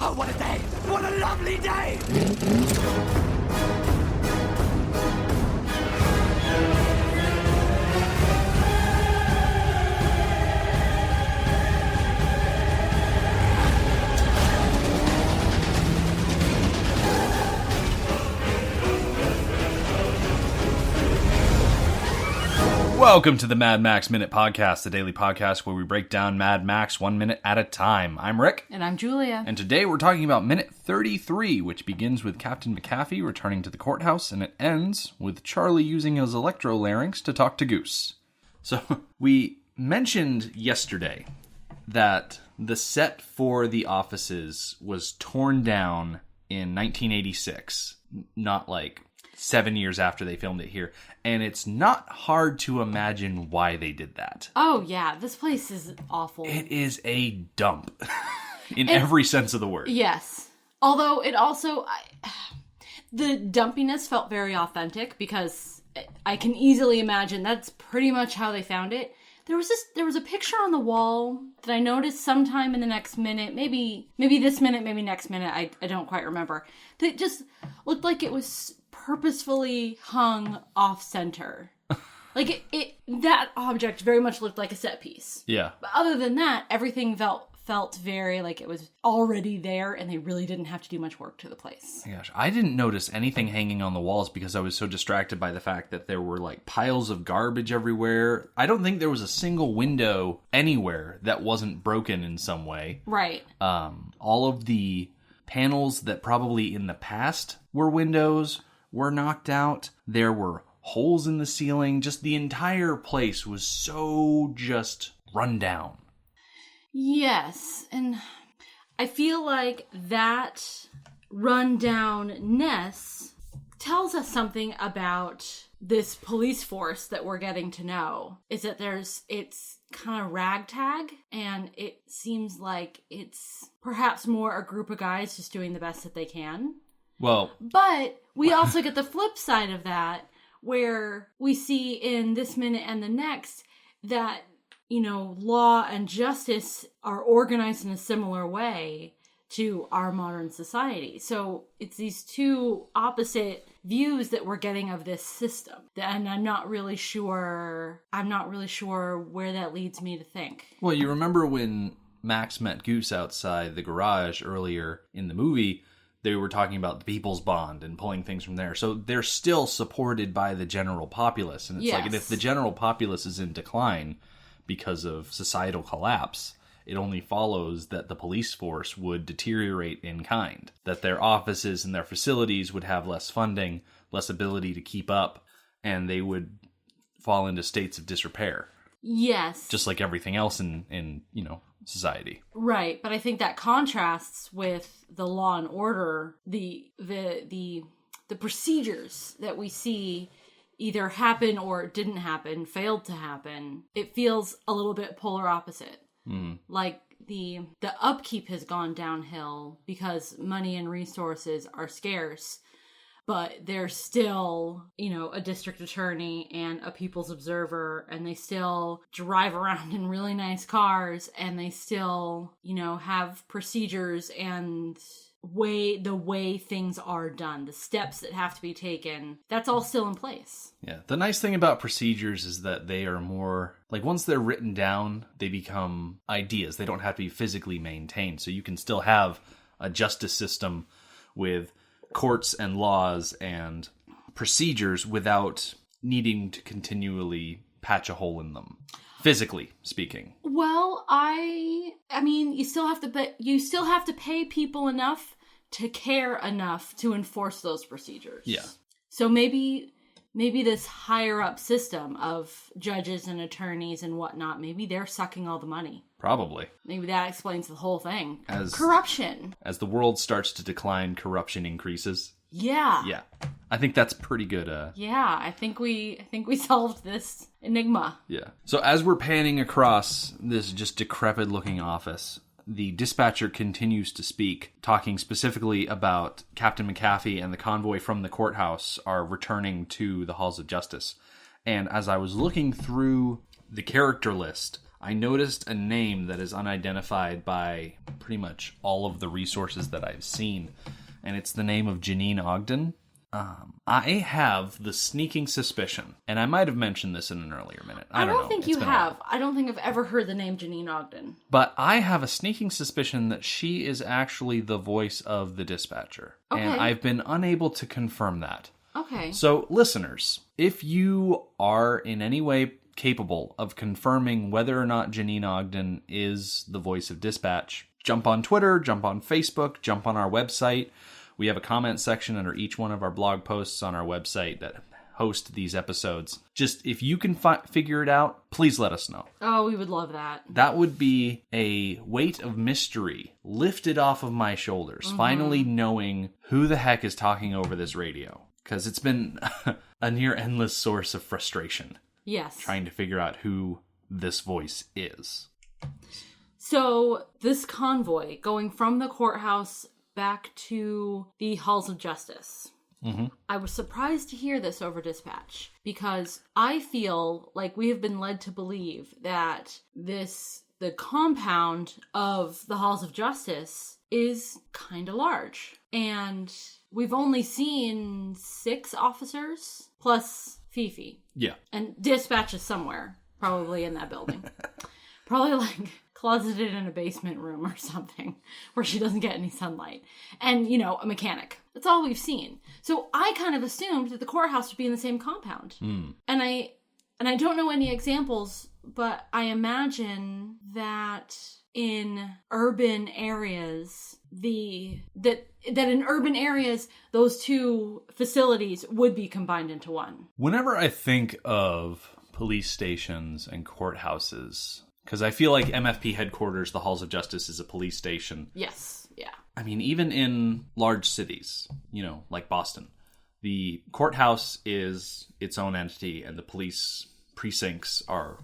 Oh, what a day! What a lovely day! Welcome to the Mad Max Minute Podcast, the daily podcast where we break down Mad Max 1 minute at a time. I'm Rick. And I'm Julia. And today we're talking about minute 33, which begins with Captain McAfee returning to the courthouse, and it ends with Charlie using his electrolarynx to talk to Goose. So, we mentioned yesterday that the set for the offices was torn down in 1986, not like 7 years after they filmed it here, and it's not hard to imagine why they did that. Oh yeah, this place is awful. It is a dump in every sense of the word. Yes. Although it also, the dumpiness felt very authentic because I can easily imagine that's pretty much how they found it. There was a picture on the wall that I noticed sometime in the next minute, maybe this minute, maybe next minute, I don't quite remember, that just looked like it was purposefully hung off center. Like that object very much looked like a set piece. Yeah. But other than that, everything felt very like it was already there and they really didn't have to do much work to the place. Gosh, I didn't notice anything hanging on the walls because I was so distracted by the fact that there were like piles of garbage everywhere. I don't think there was a single window anywhere that wasn't broken in some way. Right. All of the panels that probably in the past were windows were knocked out. There were holes in the ceiling. Just the entire place was so just run down. Yes, and I feel like that rundownness tells us something about this police force that we're getting to know. Is that it's kind of ragtag, and it seems like it's perhaps more a group of guys just doing the best that they can. Well, but we also get the flip side of that, where we see in this minute and the next that, you know, law and justice are organized in a similar way to our modern society. So it's these two opposite views that we're getting of this system. And I'm not really sure where that leads me to think. Well, you remember when Max met Goose outside the garage earlier in the movie, they were talking about the people's bond and pulling things from there. So they're still supported by the general populace. And it's like, and if the general populace is in decline because of societal collapse, it only follows that the police force would deteriorate in kind, that their offices and their facilities would have less funding, less ability to keep up, and they would fall into states of disrepair. Yes. Just like everything else in society. Right, but I think that contrasts with the law and order, the procedures that we see either happen or didn't happen, failed to happen. It feels a little bit polar opposite. Like the upkeep has gone downhill because money and resources are scarce, but there's still, a district attorney and a people's observer, and they still drive around in really nice cars, and they still, have procedures and the way things are done, the steps that have to be taken, that's all still in place. Yeah. The nice thing about procedures is that they are more, like, once they're written down, they become ideas. They don't have to be physically maintained. So you can still have a justice system with courts and laws and procedures without needing to continually patch a hole in them, physically speaking. Well, I mean, you still have to pay people enough to care enough to enforce those procedures. Yeah. So maybe this higher up system of judges and attorneys and whatnot, maybe they're sucking all the money. Probably. Maybe that explains the whole thing. Corruption. As the world starts to decline, corruption increases. Yeah. Yeah. I think that's pretty good. Yeah, I think we solved this enigma. Yeah. So as we're panning across this just decrepit looking office, the dispatcher continues to speak, talking specifically about Captain McAfee and the convoy from the courthouse are returning to the halls of justice. And as I was looking through the character list, I noticed a name that is unidentified by pretty much all of the resources that I've seen, and it's the name of Janine Ogden. I have the sneaking suspicion, and I might have mentioned this in an earlier minute. I don't know. think you have. I don't think I've ever heard the name Janine Ogden. But I have a sneaking suspicion that she is actually the voice of the dispatcher. Okay. And I've been unable to confirm that. Okay. So, listeners, if you are in any way capable of confirming whether or not Janine Ogden is the voice of dispatch, jump on Twitter, jump on Facebook, jump on our website. We have a comment section under each one of our blog posts on our website that host these episodes. Just, if you can figure it out, please let us know. Oh, we would love that. That would be a weight of mystery lifted off of my shoulders, finally knowing who the heck is talking over this radio. Because it's been a near endless source of frustration. Yes. Trying to figure out who this voice is. So, this convoy going from the courthouse back to the halls of justice. Mm-hmm. I was surprised to hear this over dispatch because I feel like we have been led to believe that the compound of the halls of justice is kind of large. And we've only seen 6 officers plus Fifi. Yeah. And dispatch is somewhere, probably in that building. Probably like closeted in a basement room or something where she doesn't get any sunlight. And, a mechanic. That's all we've seen. So I kind of assumed that the courthouse would be in the same compound. And I don't know any examples, but I imagine that in urban areas, that in urban areas, those 2 facilities would be combined into one. Whenever I think of police stations and courthouses, because I feel like MFP headquarters, the Halls of Justice, is a police station. Yes, yeah. I mean, even in large cities, like Boston, the courthouse is its own entity and the police precincts are,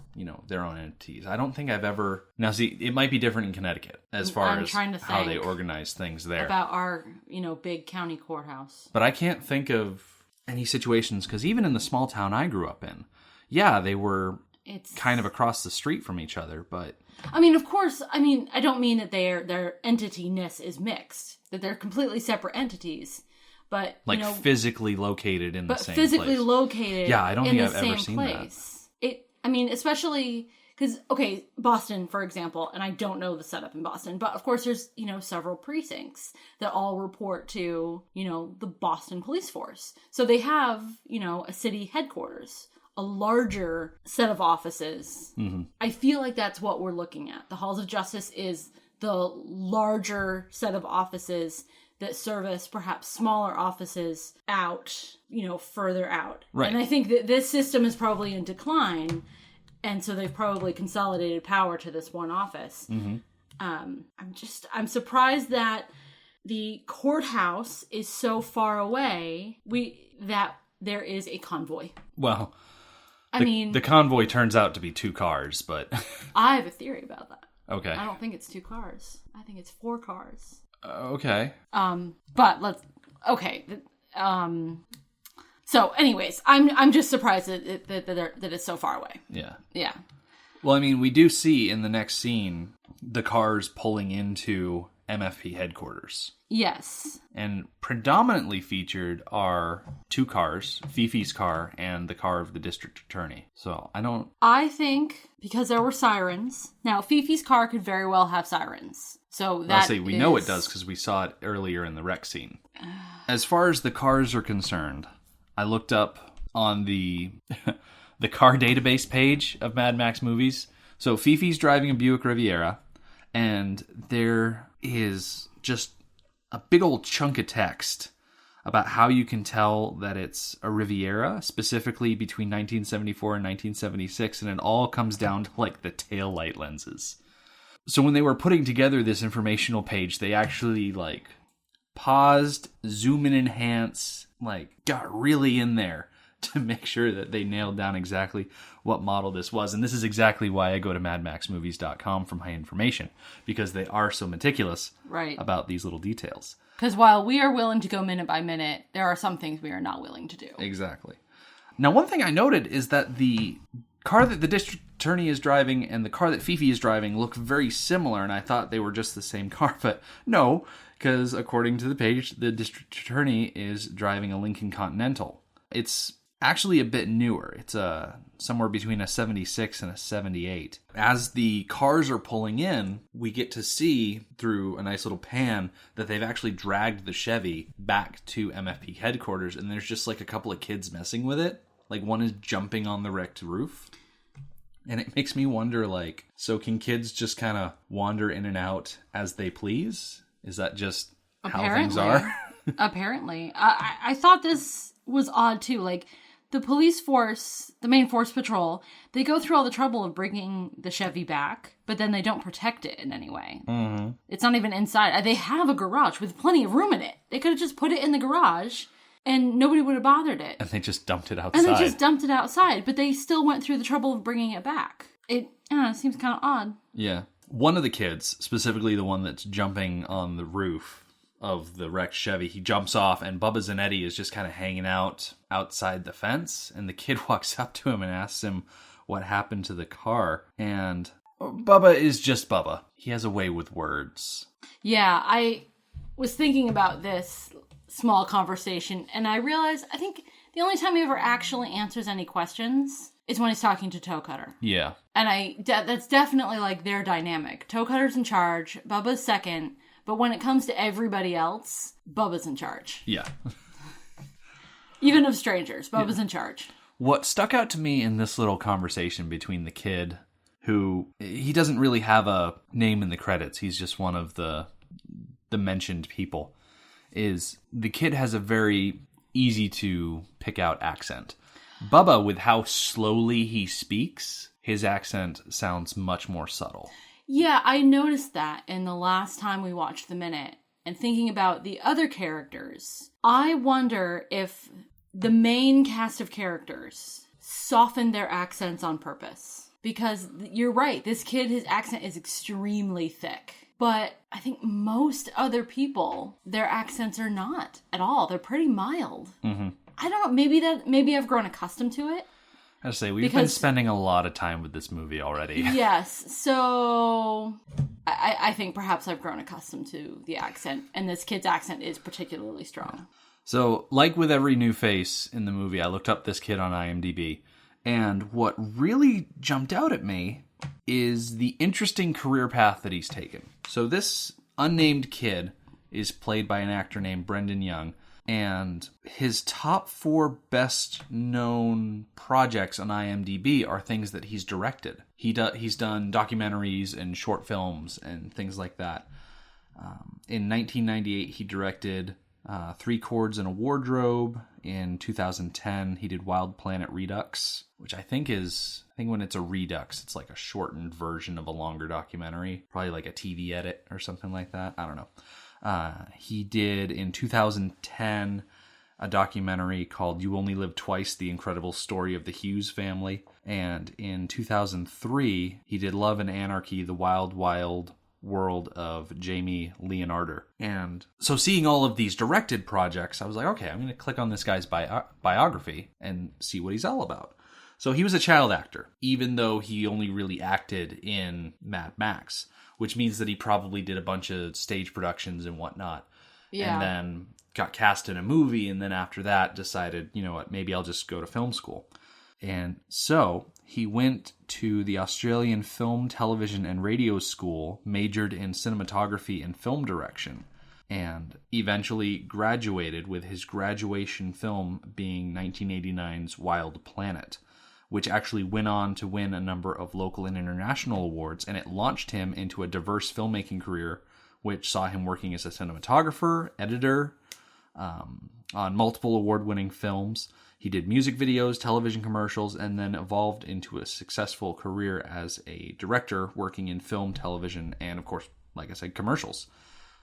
their own entities. I don't think I've ever... Now, see, it might be different in Connecticut as far as how they organize things there. About our, big county courthouse. But I can't think of any situations, because even in the small town I grew up in, yeah, they were... It's kind of across the street from each other, but... of course, I don't mean that their entity-ness is mixed, that they're completely separate entities, but, physically located in the same place. But physically located yeah, I don't think I've ever seen place. That. Especially, because, okay, Boston, for example, and I don't know the setup in Boston, but of course there's, several precincts that all report to, the Boston police force. So they have, a city headquarters, a larger set of offices. Mm-hmm. I feel like that's what we're looking at. The Halls of Justice is the larger set of offices that service perhaps smaller offices out, further out. Right. And I think that this system is probably in decline, and so they've probably consolidated power to this one office. Mm-hmm. I'm surprised that the courthouse is so far away that there is a convoy. Well... The convoy turns out to be 2 cars, but... I have a theory about that. Okay. I don't think it's 2 cars. I think it's 4 cars. Okay. But let's... Okay. So, anyways, I'm just surprised that it's so far away. Yeah. Yeah. Well, we do see in the next scene the cars pulling into MFP headquarters. Yes. And predominantly featured are 2 cars, Fifi's car and the car of the district attorney. So I think because there were sirens. Now, Fifi's car could very well have sirens. So we know it does because we saw it earlier in the wreck scene. As far as the cars are concerned, I looked up on the the car database page of Mad Max movies. So Fifi's driving a Buick Riviera, and there is just a big old chunk of text about how you can tell that it's a Riviera, specifically between 1974 and 1976, and it all comes down to the taillight lenses. So when they were putting together this informational page, they actually paused, zoom and enhance, got really in there to make sure that they nailed down exactly what model this was. And this is exactly why I go to madmaxmovies.com for my information, because they are so meticulous about these little details. Because while we are willing to go minute by minute, there are some things we are not willing to do. Exactly. Now, one thing I noted is that the car that the district attorney is driving and the car that Fifi is driving look very similar, and I thought they were just the same car, but no, because according to the page, the district attorney is driving a Lincoln Continental. It's actually a bit newer. It's somewhere between a 76 and a 78. As the cars are pulling in, we get to see through a nice little pan that they've actually dragged the Chevy back to MFP headquarters, and there's just like a couple of kids messing with it. Like one is jumping on the wrecked roof. And it makes me wonder, like, so can kids just kind of wander in and out as they please? Is that just how things are? Apparently. I thought this was odd, too. Like, the police force, the main force patrol, they go through all the trouble of bringing the Chevy back, but then they don't protect it in any way. Mm-hmm. It's not even inside. They have a garage with plenty of room in it. They could have just put it in the garage and nobody would have bothered it. And they just dumped it outside. But they still went through the trouble of bringing it back. It seems kind of odd. Yeah. One of the kids, specifically the one that's jumping on the roof of the wrecked Chevy, he jumps off, and Bubba Zanetti is just kind of hanging out outside the fence, and the kid walks up to him and asks him what happened to the car, and Bubba is just Bubba. He has a way with words. Yeah, I was thinking about this small conversation, and I realized I think the only time he ever actually answers any questions is when he's talking to Toe Cutter. Yeah. And that's definitely like their dynamic. Toe Cutter's in charge, Bubba's second, but when it comes to everybody else, Bubba's in charge. Yeah. Even of strangers, Bubba's in charge. What stuck out to me in this little conversation between the kid, who, he doesn't really have a name in the credits, he's just one of the mentioned people, is the kid has a very easy to pick out accent. Bubba, with how slowly he speaks, his accent sounds much more subtle. Yeah, I noticed that in the last time we watched The Minute. And thinking about the other characters, I wonder if the main cast of characters softened their accents on purpose. Because you're right, this kid, his accent is extremely thick. But I think most other people, their accents are not at all. They're pretty mild. Mm-hmm. I don't know. Maybe I've grown accustomed to it. I say we've been spending a lot of time with this movie already. Yes, so I think perhaps I've grown accustomed to the accent, and this kid's accent is particularly strong. So, like with every new face in the movie, I looked up this kid on IMDb, and what really jumped out at me is the interesting career path that he's taken. So this unnamed kid is played by an actor named Brendan Young, and his top 4 best-known projects on IMDb are things that he's directed. He's done documentaries and short films and things like that. In 1998, he directed 3 Chords and a Wardrobe. In 2010, he did Wild Planet Redux, which I think when it's a redux, it's like a shortened version of a longer documentary. Probably like a TV edit or something like that. I don't know. He did, in 2010, a documentary called You Only Live Twice, The Incredible Story of the Hughes Family. And in 2003, he did Love and Anarchy, The Wild, Wild World of Jamie Leonarder. And so seeing all of these directed projects, I was like, okay, I'm going to click on this guy's biography and see what he's all about. So he was a child actor, even though he only really acted in Mad Max, which means that he probably did a bunch of stage productions and whatnot. Yeah. And then got cast in a movie, and then after that decided, you know what, maybe I'll just go to film school. And so he went to the Australian Film, Television and Radio School, majored in cinematography and film direction, and eventually graduated, with his graduation film being 1989's Wild Planet, which actually went on to win a number of local and international awards, and it launched him into a diverse filmmaking career, which saw him working as a cinematographer, editor, on multiple award-winning films. He did music videos, television commercials, and then evolved into a successful career as a director, working in film, television, and of course, like I said, commercials.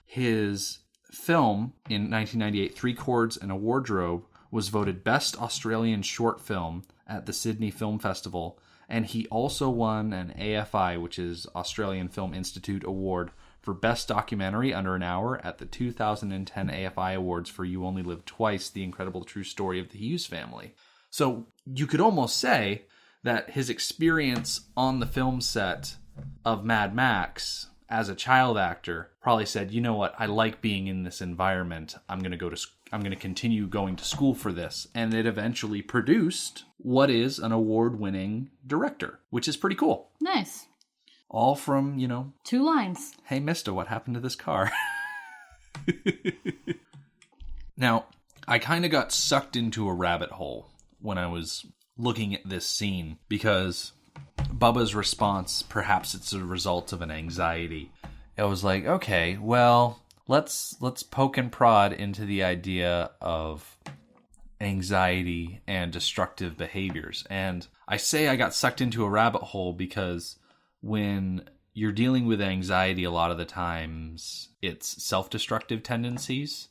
His film in 1998, 3 Chords and a Wardrobe, was voted Best Australian Short Film at the Sydney Film Festival, and he also won an AFI, which is Australian Film Institute Award, for Best Documentary Under an Hour at the 2010 AFI Awards for You Only Live Twice, The Incredible True Story of the Hughes Family. So you could almost say that his experience on the film set of Mad Max as a child actor probably said, you know what, I like being in this environment. I'm going to continue going to school for this. And it eventually produced what is an award-winning director, which is pretty cool. Nice. All from, 2 lines. Hey, mister, what happened to this car? Now, I kind of got sucked into a rabbit hole when I was looking at this scene because Bubba's response, perhaps it's a result of an anxiety. I was like, okay, well, let's poke and prod into the idea of anxiety and destructive behaviors. And I say I got sucked into a rabbit hole because when you're dealing with anxiety, a lot of the times it's self-destructive tendencies,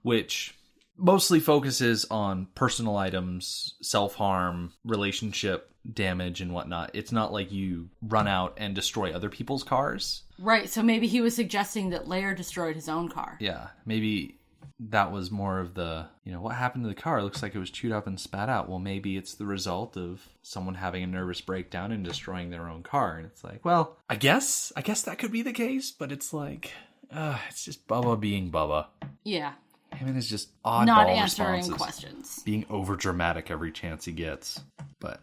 which mostly focuses on personal items, self-harm, relationship damage, and whatnot. It's not like you run out and destroy other people's cars. Right, so maybe he was suggesting that Lair destroyed his own car. Yeah, maybe that was more of the, what happened to the car? It looks like it was chewed up and spat out. Well, maybe it's the result of someone having a nervous breakdown and destroying their own car. And it's like, well, I guess that could be the case, but it's like, it's just Bubba being Bubba. Yeah. Him and his just oddball Not answering responses, questions. being overdramatic every chance he gets. But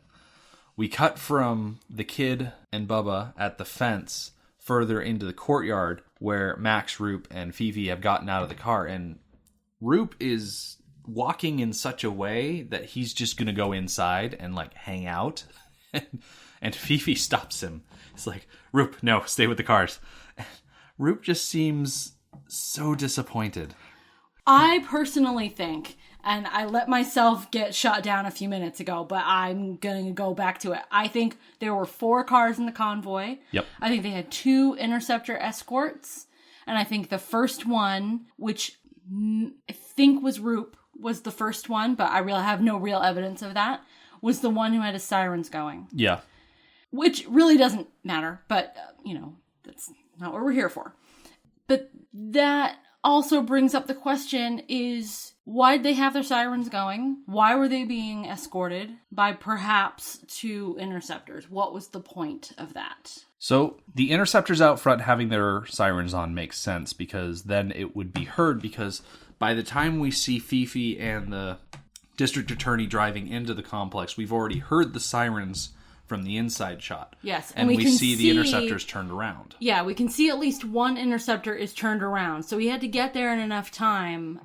we cut from the kid and Bubba at the fence further into the courtyard where Max, Roop, and Fifi have gotten out of the car, and Roop is walking in such a way that he's just going to go inside and hang out. And Fifi stops him. It's like, Roop, no, stay with the cars. And Roop just seems so disappointed. I personally think, and I let myself get shot down a few minutes ago, but I'm going to go back to it. I think there were 4 cars in the convoy. Yep. I think they had 2 interceptor escorts. And I think the first one, which I think was Roop, was the first one, but I really have no real evidence of that, was the one who had his sirens going. Yeah. Which really doesn't matter, but, that's not what we're here for. But that also brings up the question is, why did they have their sirens going? Why were they being escorted by perhaps 2 interceptors? What was the point of that? So the interceptors out front having their sirens on makes sense because then it would be heard, because by the time we see Fifi and the district attorney driving into the complex, we've already heard the sirens from the inside shot. Yes. And we see the interceptors turned around. Yeah, we can see at least one interceptor is turned around. So we had to get there in enough time,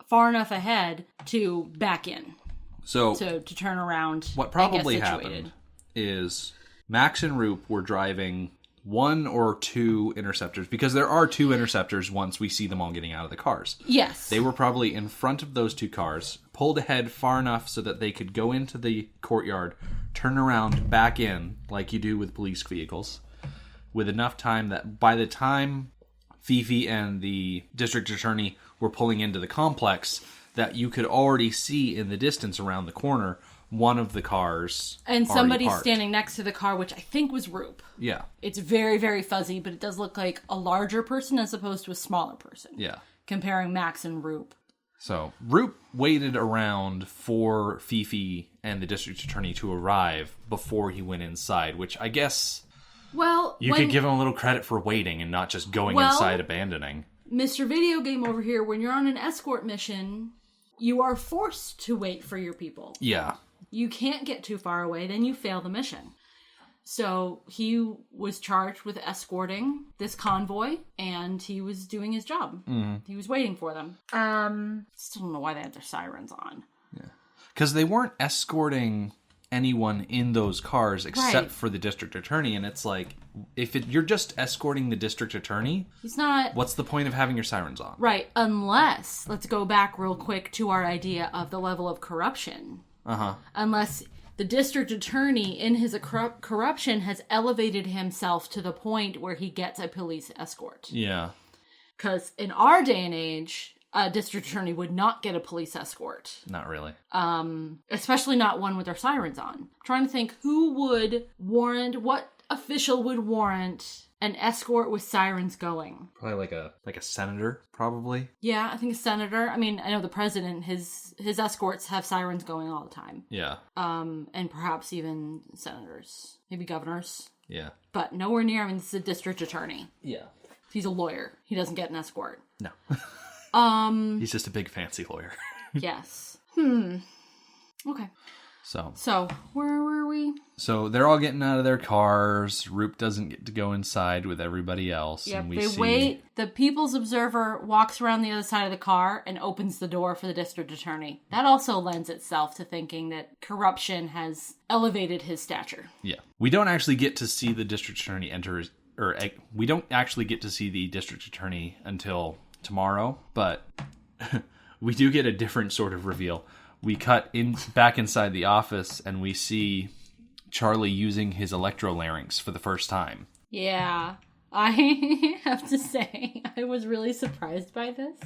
far enough ahead, to back in. So to turn around. What probably happened is Max and Roop were driving 1 or 2 interceptors, because there are 2 interceptors once we see them all getting out of the cars. Yes. They were probably in front of those 2 cars, pulled ahead far enough so that they could go into the courtyard, turn around, back in, like you do with police vehicles, with enough time that by the time Fifi and the district attorney were pulling into the complex, that you could already see in the distance around the corner one of the cars and somebody standing next to the car, which I think was Roop. Yeah. It's very, very fuzzy, but it does look like a larger person as opposed to a smaller person. Yeah. Comparing Max and Roop. So Roop waited around for Fifi and the district attorney to arrive before he went inside, which I guess you could give him a little credit for waiting and not just going inside abandoning. Mr. Video Game over here, when you're on an escort mission, you are forced to wait for your people. Yeah. You can't get too far away, then you fail the mission. So he was charged with escorting this convoy, and he was doing his job. Mm-hmm. He was waiting for them. Still don't know why they had their sirens on. Yeah, because they weren't escorting anyone in those cars except for the district attorney, and it's like, if you're just escorting the district attorney, he's not. What's the point of having your sirens on? Right, unless, let's go back real quick to our idea of the level of corruption. Unless the district attorney, in his corruption, has elevated himself to the point where he gets a police escort. Yeah. Because in our day and age, a district attorney would not get a police escort. Not really. Especially not one with their sirens on. I'm trying to think what official would warrant an an escort with sirens going. Probably like a senator, probably. Yeah, I think a senator. I mean, I know the president, his escorts have sirens going all the time. Yeah. And perhaps even senators. Maybe governors. Yeah. But nowhere near, I mean, this is a district attorney. Yeah. He's a lawyer. He doesn't get an escort. No. He's just a big fancy lawyer. Yes. Okay. So where were we? So they're all getting out of their cars. Roop doesn't get to go inside with everybody else. Yep, and they wait. The People's Observer walks around the other side of the car and opens the door for the district attorney. That also lends itself to thinking that corruption has elevated his stature. Yeah. We don't actually get to see the district attorney we don't actually get to see the district attorney until tomorrow, but we do get a different sort of reveal. We cut back inside the office and we see Charlie using his electrolarynx for the first time. Yeah, I have to say I was really surprised by this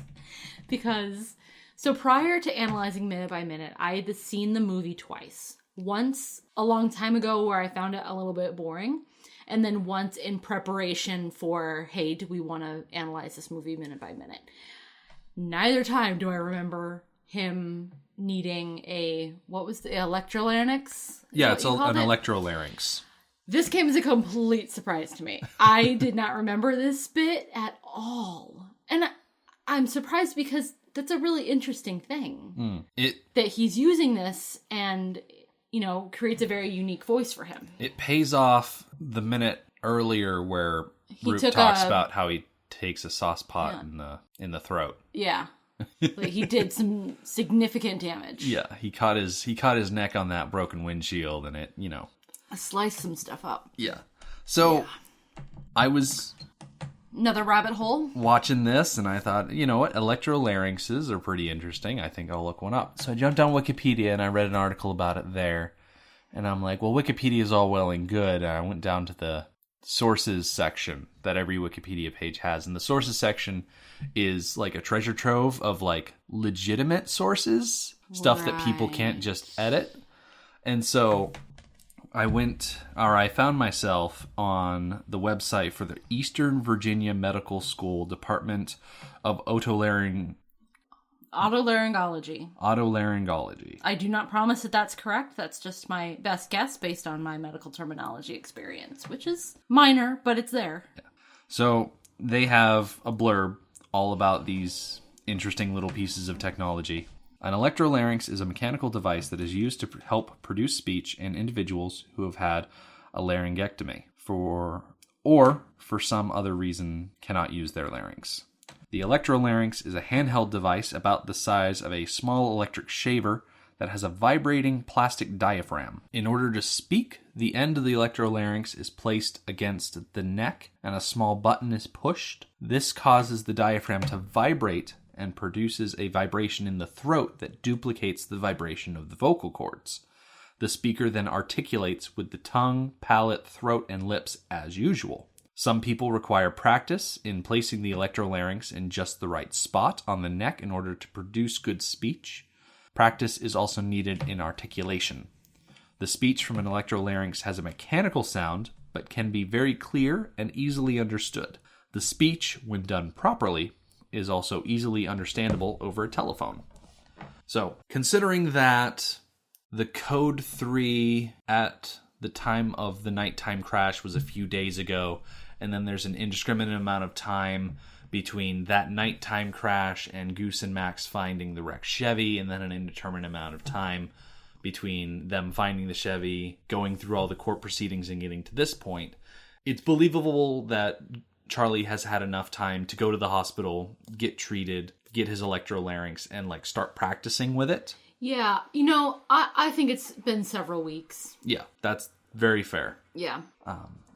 because so prior to analyzing minute by minute, I had seen the movie twice. Once a long time ago where I found it a little bit boring, and then once in preparation for, hey, do we want to analyze this movie minute by minute? Neither time do I remember him needing what was the electrolarynx? Yeah, it's an electrolarynx. This came as a complete surprise to me. I did not remember this bit at all. And I'm surprised because that's a really interesting thing. That he's using this and, creates a very unique voice for him. It pays off the minute earlier where Roop talks about how he takes a sauce pot in the throat. Yeah. Like he did some significant damage. Yeah, he caught his neck on that broken windshield, and it, sliced some stuff up. Yeah. So I was another rabbit hole watching this, and I thought, you know what, electrolarynxes are pretty interesting. I think I'll look one up. So I jumped on Wikipedia and I read an article about it there, and I'm like, well, Wikipedia is all well and good. And I went down to the sources section that every Wikipedia page has, and the sources section is like a treasure trove of like legitimate sources, stuff that people can't just edit. And so I found myself on the website for the Eastern Virginia Medical School Department of Otolaryngology. I do not promise that that's correct. That's just my best guess based on my medical terminology experience, which is minor, but it's there. Yeah. So they have a blurb all about these interesting little pieces of technology. An electrolarynx is a mechanical device that is used to help produce speech in individuals who have had a laryngectomy or for some other reason cannot use their larynx. The electrolarynx is a handheld device about the size of a small electric shaver that has a vibrating plastic diaphragm. In order to speak, the end of the electrolarynx is placed against the neck and a small button is pushed. This causes the diaphragm to vibrate and produces a vibration in the throat that duplicates the vibration of the vocal cords. The speaker then articulates with the tongue, palate, throat, and lips as usual. Some people require practice in placing the electrolarynx in just the right spot on the neck in order to produce good speech. Practice is also needed in articulation. The speech from an electrolarynx has a mechanical sound, but can be very clear and easily understood. The speech, when done properly, is also easily understandable over a telephone. So, considering that the code 3 at the time of the nighttime crash was a few days ago, and then there's an indiscriminate amount of time between that nighttime crash and Goose and Max finding the wrecked Chevy, and then an indeterminate amount of time between them finding the Chevy, going through all the court proceedings and getting to this point, it's believable that Charlie has had enough time to go to the hospital, get treated, get his electrolarynx, and start practicing with it. Yeah, I think it's been several weeks. Yeah, that's very fair. Yeah.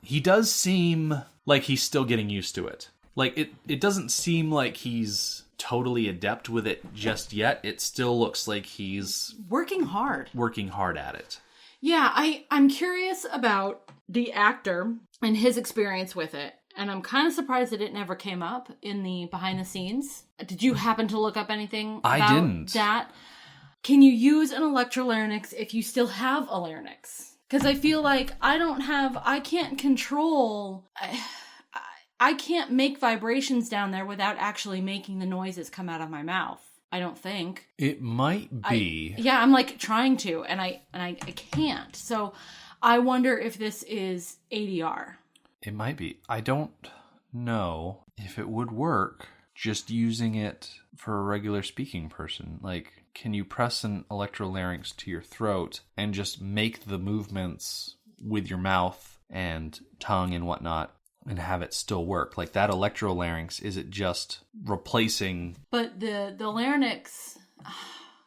He does seem like he's still getting used to it. It doesn't seem like he's totally adept with it just yet. It still looks like he's working hard at it. Yeah, I'm curious about the actor and his experience with it. And I'm kind of surprised that it never came up in the behind the scenes. Did you happen to look up anything about I didn't. That? Can you use an electrolarynx if you still have a larynx? Because I feel like I can't control... I can't make vibrations down there without actually making the noises come out of my mouth. I don't think. It might be. I'm like trying to, and I can't. So I wonder if this is ADR. It might be. I don't know if it would work just using it for a regular speaking person. Like, can you press an electrolarynx to your throat and just make the movements with your mouth and tongue and whatnot and have it still work? Like, that electrolarynx, is it just replacing... But the larynx...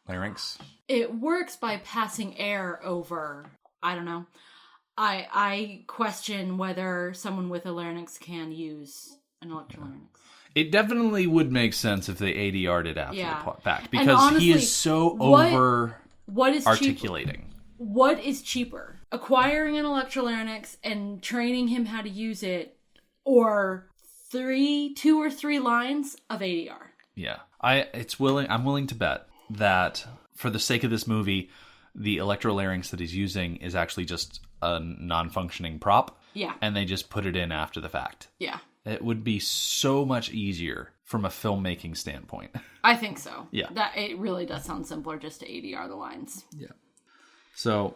Larynx? It works by passing air over... I don't know. I question whether someone with a larynx can use an electrolarynx. It definitely would make sense if they ADR'd it after the fact. Because honestly, he is so what is articulating. What is cheaper? Acquiring an electrolarynx and training him how to use it, or 2 or 3 lines of ADR? Yeah. I'm willing to bet that for the sake of this movie, the electrolarynx that he's using is actually just a non-functioning prop. Yeah. And they just put it in after the fact. Yeah. It would be so much easier from a filmmaking standpoint. I think so. Yeah. That it really does sound simpler just to ADR the lines. Yeah. So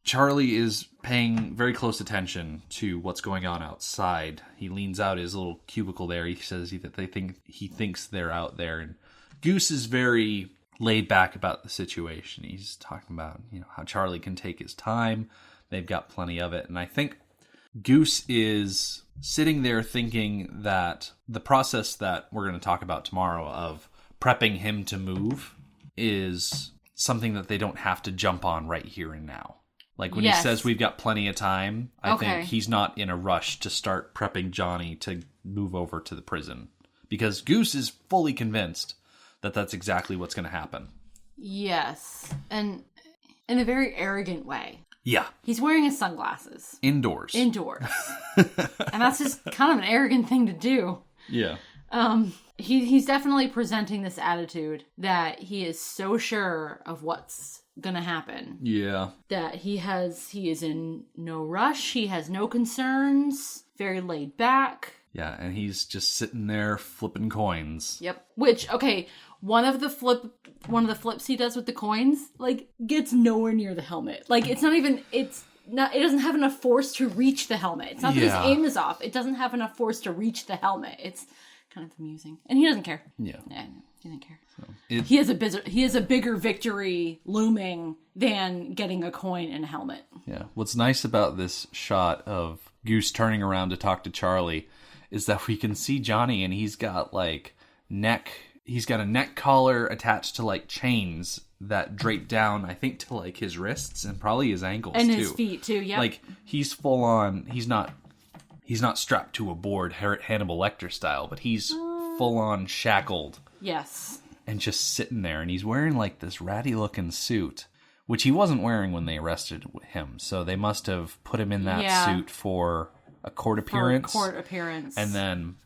Charlie is paying very close attention to what's going on outside. He leans out his little cubicle there. He says that he thinks they're out there, and Goose is very laid back about the situation. He's talking about, how Charlie can take his time. They've got plenty of it. And I think Goose is sitting there thinking that the process that we're going to talk about tomorrow of prepping him to move is something that they don't have to jump on right here and now. Like when he says we've got plenty of time, I think he's not in a rush to start prepping Johnny to move over to the prison. Because Goose is fully convinced that that's exactly what's going to happen. Yes. And in a very arrogant way. Yeah. He's wearing his sunglasses. Indoors. And that's just kind of an arrogant thing to do. Yeah. He's definitely presenting this attitude that he is so sure of what's gonna happen. Yeah. That he is in no rush, he has no concerns, very laid back. Yeah, and he's just sitting there flipping coins. Yep. Which, okay, one of the flips he does with the coins, like, gets nowhere near the helmet. Like, it doesn't have enough force to reach the helmet. It's not that his aim is off. It doesn't have enough force to reach the helmet. It's kind of amusing. And he doesn't care. Yeah. He doesn't care. So he has a bigger victory looming than getting a coin in a helmet. Yeah. What's nice about this shot of Goose turning around to talk to Charlie is that we can see Johnny, and he's got a neck collar attached to like chains that drape down, I think, to like his wrists and probably his ankles and too. His feet too. Yeah, like he's full on. He's not strapped to a board Hannibal Lecter style, but he's full on shackled. Yes, and just sitting there, and he's wearing like this ratty looking suit, which he wasn't wearing when they arrested him. So they must have put him in that suit for a court appearance. And then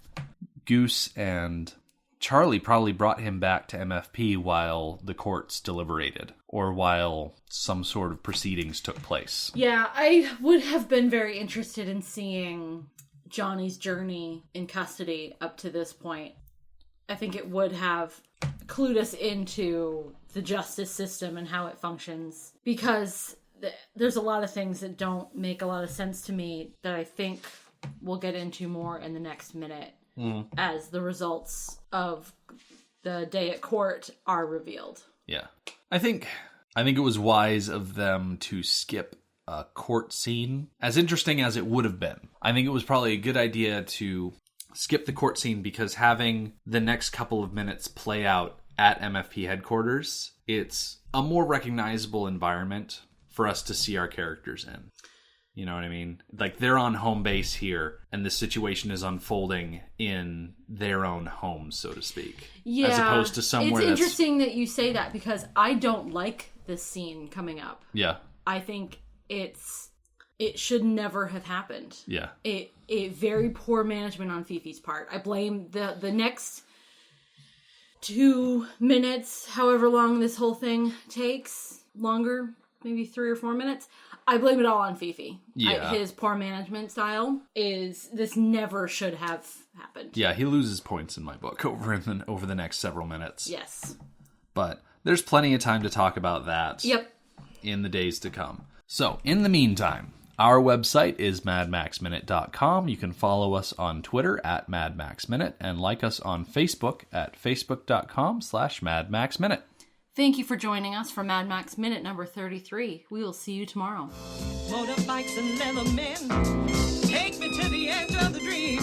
Goose and Charlie probably brought him back to MFP while the courts deliberated, or while some sort of proceedings took place. Yeah, I would have been very interested in seeing Johnny's journey in custody up to this point. I think it would have clued us into the justice system and how it functions, because there's a lot of things that don't make a lot of sense to me that I think we'll get into more in the next minute as the results of the day at court are revealed. Yeah. I think it was wise of them to skip a court scene, as interesting as it would have been. I think it was probably a good idea to skip the court scene, because having the next couple of minutes play out at MFP headquarters, it's a more recognizable environment for us to see our characters in. You know what I mean? Like, they're on home base here, and the situation is unfolding in their own home, so to speak. Yeah. As opposed to somewhere it's interesting that you say that, because I don't like this scene coming up. Yeah. I think it should never have happened. Yeah. It very poor management on Fifi's part. I blame the next 2 minutes, however long this whole thing takes, longer, maybe 3 or 4 minutes. I blame it all on Fifi. Yeah. His poor management style is, this never should have happened. Yeah, he loses points in my book over the next several minutes. Yes. But there's plenty of time to talk about that. Yep. In the days to come. So, in the meantime, our website is madmaxminute.com. You can follow us on Twitter at madmaxminute and like us on Facebook at facebook.com/madmaxminute. Thank you for joining us for Mad Max Minute number 33. We will see you tomorrow. Motorbikes and leather men take me to the edge of the dream.